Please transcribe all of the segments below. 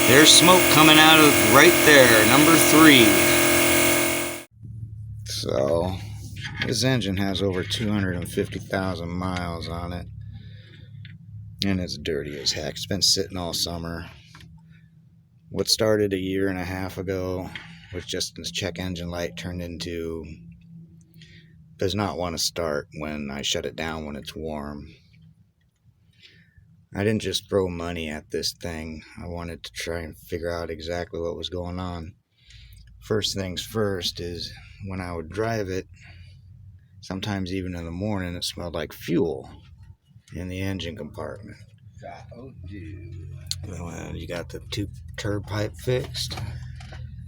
There's smoke coming out of right there, number 3. So, this engine has over 250,000 miles on it. And it's dirty as heck. It's been sitting all summer. What started a year and a half ago with just this check engine light turned into does not want to start when I shut it down when it's warm. I didn't just throw money at this thing. I wanted to try and figure out exactly what was going on. First things first is when I would drive it, sometimes even in the morning, it smelled like fuel in the engine compartment. Well, you got the tube turb pipe fixed.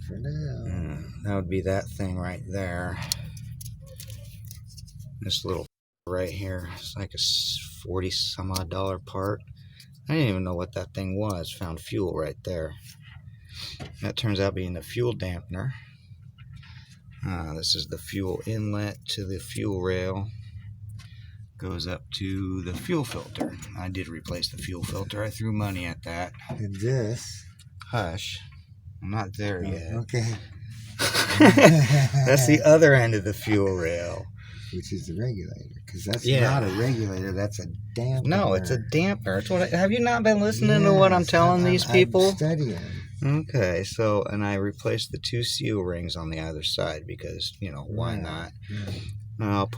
For now. That would be that thing right there. This little right here, it's like a 40 some odd dollar part. I didn't even know what that thing was. Found fuel right there. That turns out being the fuel dampener. This is the fuel inlet to the fuel rail. Goes up to the fuel filter. I did replace the fuel filter. I threw money at that. And this. Hush. I'm not there yet. Okay. That's the other end of the fuel rail. Which is the regulator. Because that's not a regulator, that's a dampener. No, it's a dampener. It's what have you not been listening to what I'm telling these people? I'm studying. Okay, so, and I replaced the 2 seal rings on the other side because, you know, why not? Yeah. I'll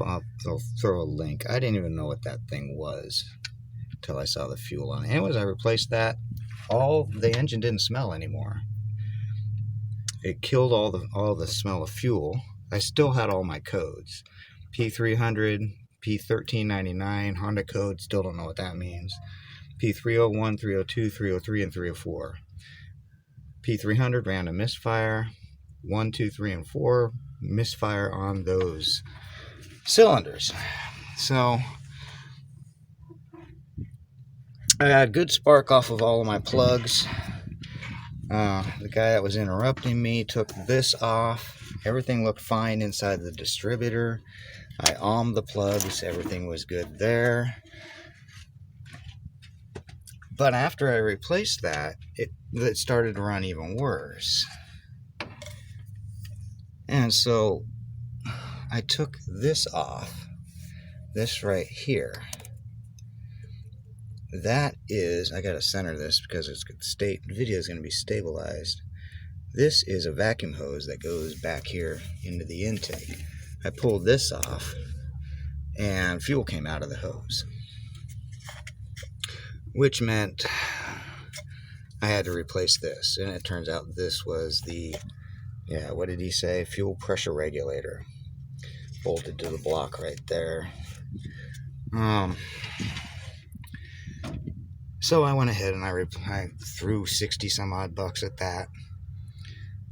throw a link. I didn't even know what that thing was until I saw the fuel on it. Anyways, I replaced that. The engine didn't smell anymore. It killed all the smell of fuel. I still had all my codes. P300, p1399, Honda code, still don't know what that means. P301, 302, 303, and 304. P300 ran a misfire. 1, 2, 3, and 4 misfire on those cylinders. So I got a good spark off of all of my plugs. The guy that was interrupting me took this off. Everything looked fine inside the distributor. I ohmed the plugs. Everything was good there. But after I replaced that, it started to run even worse. And so I took this off. This right here. That is, I gotta center this because it's video is gonna be stabilized. This is a vacuum hose that goes back here into the intake. I pulled this off and fuel came out of the hose, which meant I had to replace this. And it turns out this was the, what did he say? Fuel pressure regulator. Bolted to the block right there. So I went ahead and I threw 60 some odd bucks at that.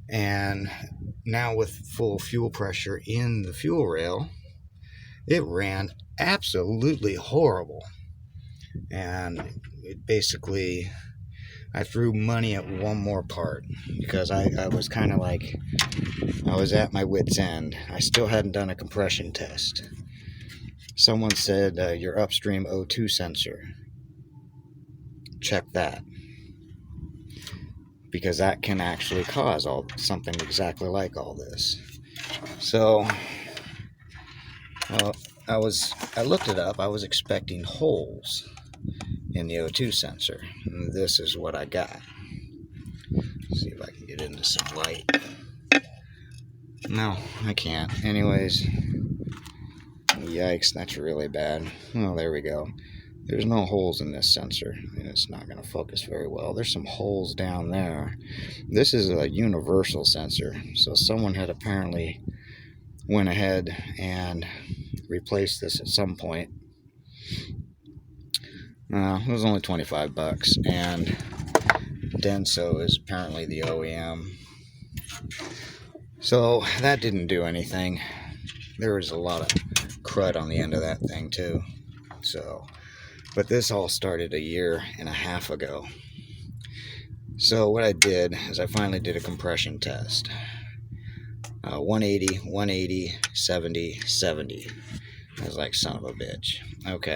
And now with full fuel pressure in the fuel rail, it ran absolutely horrible. And it basically, I threw money at one more part because I was kind of like, I was at my wit's end. I still hadn't done a compression test. Someone said your upstream O2 sensor. Check that. Because that can actually cause something exactly like all this. So, I looked it up. I was expecting holes in the O2 sensor. And this is what I got. Let's see if I can get into some light. No, I can't. Anyways, yikes, that's really bad. Oh, there we go. There's no holes in this sensor, and it's not going to focus very well. There's some holes down there. This is a universal sensor, so someone had apparently went ahead and replaced this at some point. It was only 25 bucks, and Denso is apparently the OEM. So that didn't do anything. There was a lot of crud on the end of that thing too. So, but this all started a year and a half ago. So what I did is I finally did a compression test. 180, 180, 70, 70. I was like, son of a bitch. Okay.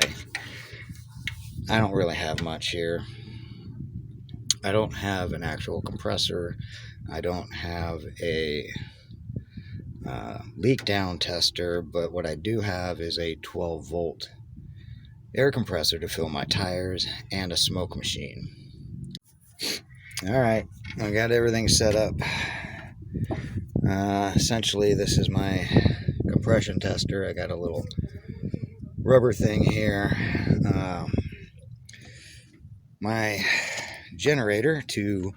I don't really have much here. I don't have an actual compressor. I don't have a leak down tester, but what I do have is a 12-volt air compressor to fill my tires and a smoke machine. Alright, I got everything set up. Essentially, this is my compression tester. I got a little rubber thing here. My generator to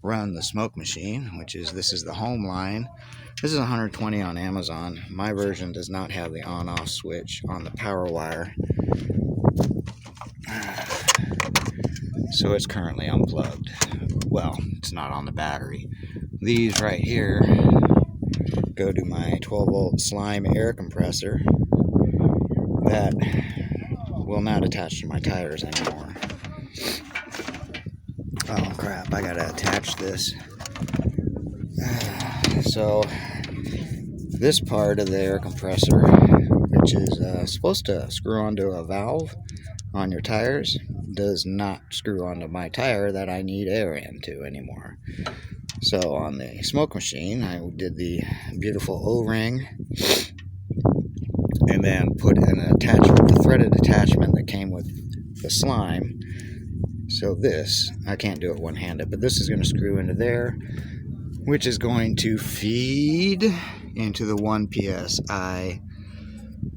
run the smoke machine, this is the home line. This is 120 on Amazon. My version does not have the on-off switch on the power wire, so it's currently unplugged. Well, it's not on the battery. These right here go to my 12-volt slime air compressor that will not attach to my tires anymore. Oh crap, I gotta attach this. So this part of the air compressor, which is supposed to screw onto a valve on your tires, does not screw onto my tire that I need air into anymore. So on the smoke machine, I did the beautiful O-ring and then put an attachment, the threaded attachment that came with the slime. So this, I can't do it one-handed, but this is going to screw into there, which is going to feed into the 1 PSI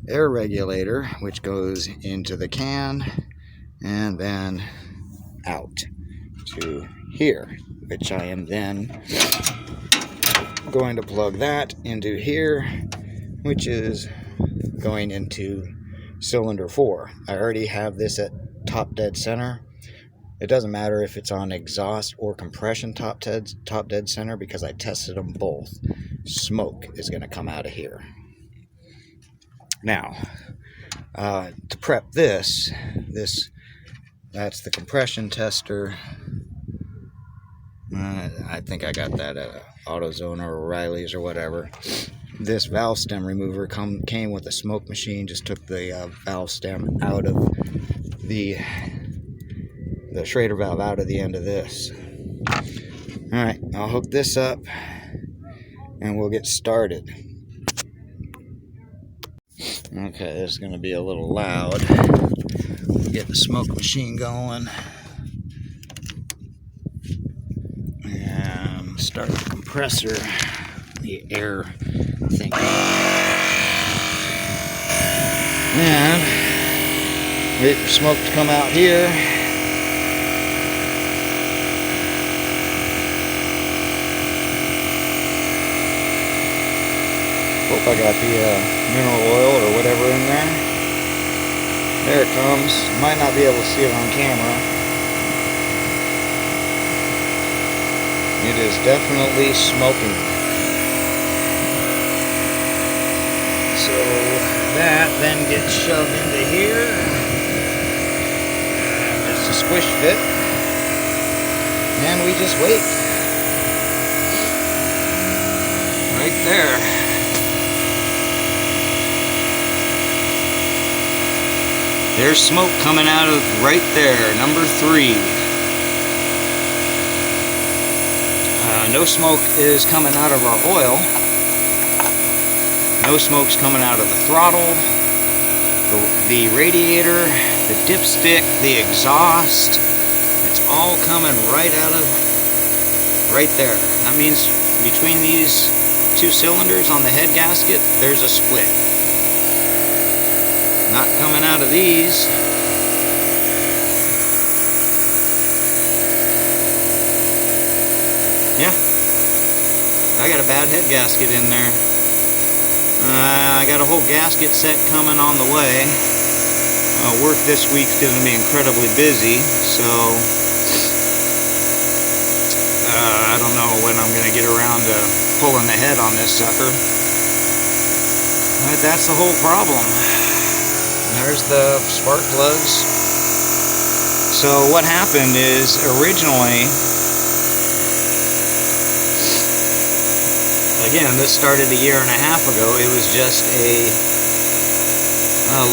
air regulator, which goes into the can and then out to here, which I am then going to plug that into here, which is going into cylinder 4. I already have this at top dead center. It doesn't matter if it's on exhaust or compression top dead center because I tested them both. Smoke is going to come out of here. Now, to prep this, that's the compression tester. I think I got that at AutoZone or O'Reilly's or whatever. This valve stem remover came with a smoke machine. Just took the valve stem out of the Schrader valve out of the end of this. Alright, I'll hook this up and we'll get started. Okay, this is going to be a little loud. We'll get the smoke machine going and start the compressor, the air thing, and wait for smoke to come out here. Hope I got the mineral oil or whatever in there. There it comes. Might not be able to see it on camera. It is definitely smoking. So that then gets shoved into here. Just a squish fit. And we just wait. Right there. There's smoke coming out of right there, number 3. No smoke is coming out of our oil. No smoke's coming out of the throttle, the radiator, the dipstick, the exhaust. It's all coming right out of right there. That means between these 2 cylinders on the head gasket, there's a split. Not coming out of these. Yeah, I got a bad head gasket in there. I got a whole gasket set coming on the way. Work this week's going to be incredibly busy, so I don't know when I'm going to get around to pulling the head on this sucker. But that's the whole problem. There's the spark plugs. So what happened is originally, again, this started 1.5 years ago. It was just a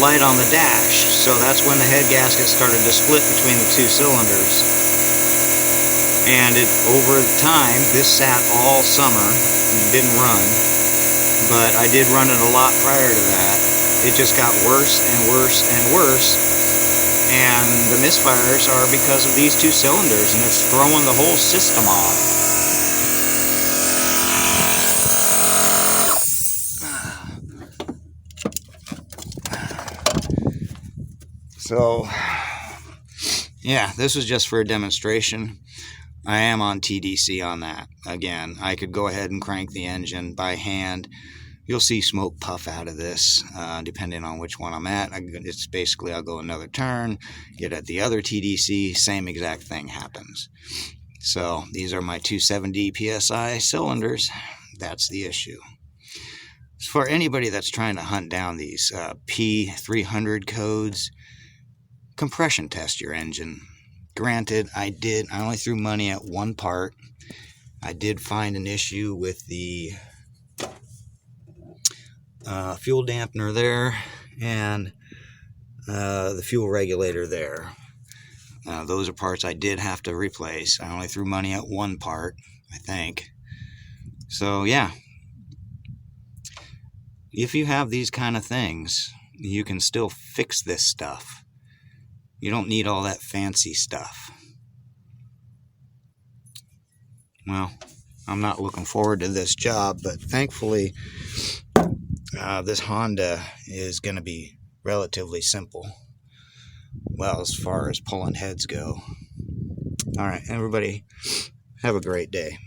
light on the dash. So that's when the head gasket started to split between the 2 cylinders. And over time, this sat all summer, didn't run, but I did run it a lot prior to that. It just got worse and worse and worse, and the misfires are because of these two cylinders, and it's throwing the whole system off. So, yeah, this was just for a demonstration. I am on TDC on that. Again, I could go ahead and crank the engine by hand. You'll see smoke puff out of this, depending on which one I'm at. It's basically, I'll go another turn, get at the other TDC, same exact thing happens. So these are my 270 PSI cylinders. That's the issue. As for anybody that's trying to hunt down these P300 codes, compression test your engine. Granted, I only threw money at one part. I did find an issue with the fuel dampener there and the fuel regulator there. Those are parts I did have to replace. I only threw money at one part, I think. So, yeah. If you have these kind of things, you can still fix this stuff. You don't need all that fancy stuff. Well, I'm not looking forward to this job, but thankfully, this Honda is going to be relatively simple. Well, as far as pulling heads go. All right, everybody, have a great day.